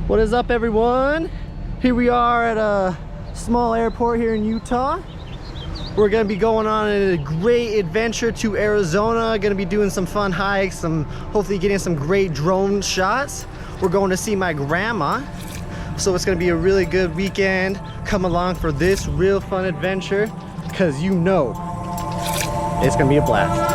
What is up, everyone? Here we are at a small airport here in Utah. We're gonna be going on a great adventure to Arizona. Gonna be doing some fun hikes, hopefully getting some great drone shots. We're going to see my grandma. So it's gonna be a really good weekend. Come along for this real fun adventure, because you know it's gonna be a blast.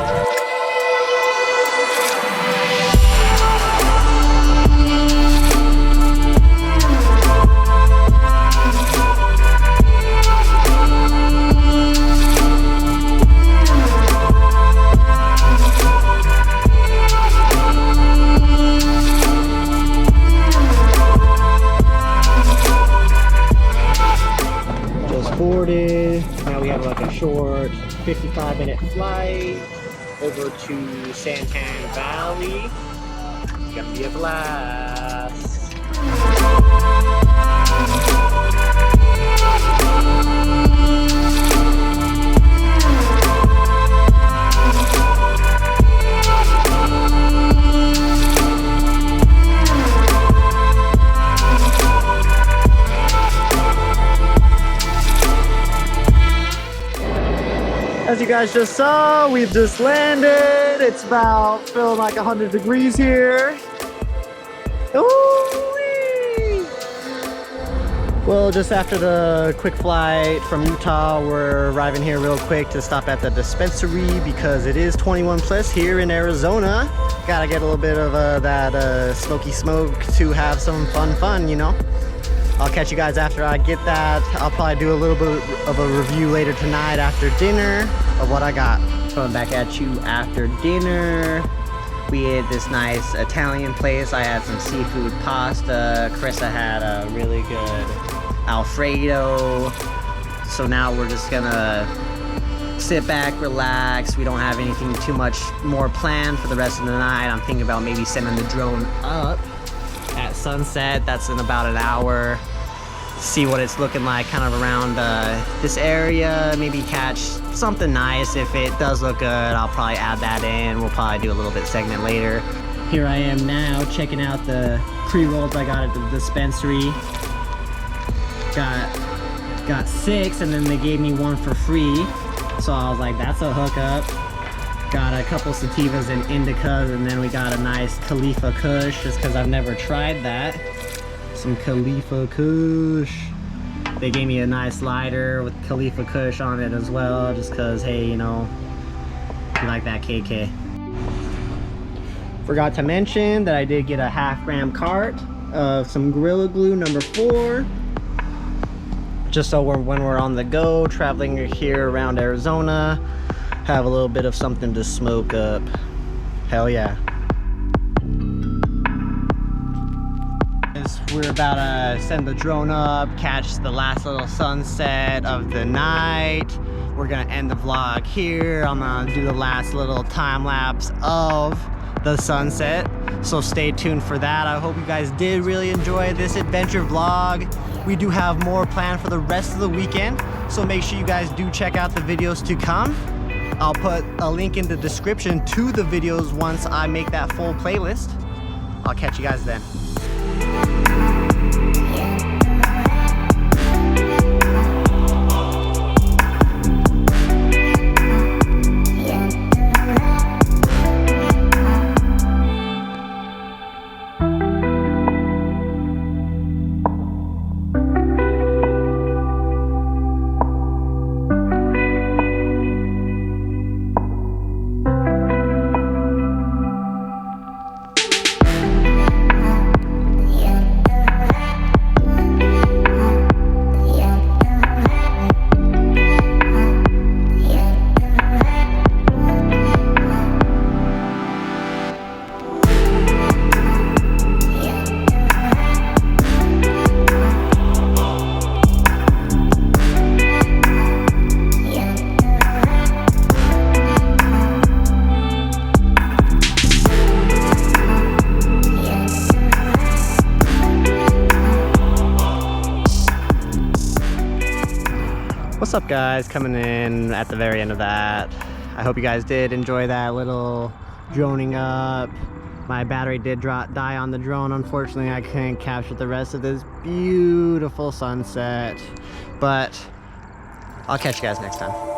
Boarded. Now we have like a short 55-minute flight over to Santan Valley. It's gonna be a blast. As you guys just saw, we've just landed. It's about feeling like 100 degrees here. Ooh-wee. Well, just after the quick flight from Utah, we're arriving here real quick to stop at the dispensary because it is 21 plus here in Arizona. Gotta get a little bit of that smoky smoke to have some fun, you know. I'll catch you guys after I get that. I'll probably do a little bit of a review later tonight after dinner of what I got. Coming back at you after dinner. We ate this nice Italian place. I had some seafood pasta. Carissa had a really good Alfredo. So now we're just gonna sit back, relax. We don't have anything too much more planned for the rest of the night. I'm thinking about maybe sending the drone up at sunset. That's in about an hour. See what it's looking like kind of around this area. Maybe catch something nice. If it does look good, I'll probably add that in. We'll probably do a little bit segment later. Here I am now checking out the pre-rolls I got at the dispensary. Got 6 and then they gave me 1 for free. So I was like, that's a hookup. Got a couple sativas and indicas, and then we got a nice Khalifa Kush, just because I've never tried that. Some Khalifa Kush. They gave me a nice lighter with Khalifa Kush on it as well, just because, hey, you know, you like that KK. Forgot to mention that I did get a half-gram cart of some Gorilla Glue number 4. Just so when we're on the go, traveling here around Arizona, have a little bit of something to smoke up. Hell yeah. We're about to send the drone up, catch the last little sunset of the night. We're gonna end the vlog here. I'm gonna do the last little time lapse of the sunset. So stay tuned for that. I hope you guys did really enjoy this adventure vlog. We do have more planned for the rest of the weekend. So make sure you guys do check out the videos to come. I'll put a link in the description to the videos once I make that full playlist. I'll catch you guys then. What's up, guys? Coming in at the very end of that. I hope you guys did enjoy that little droning up, My battery did die on the drone. Unfortunately, I couldn't capture the rest of this beautiful sunset. But I'll catch you guys next time.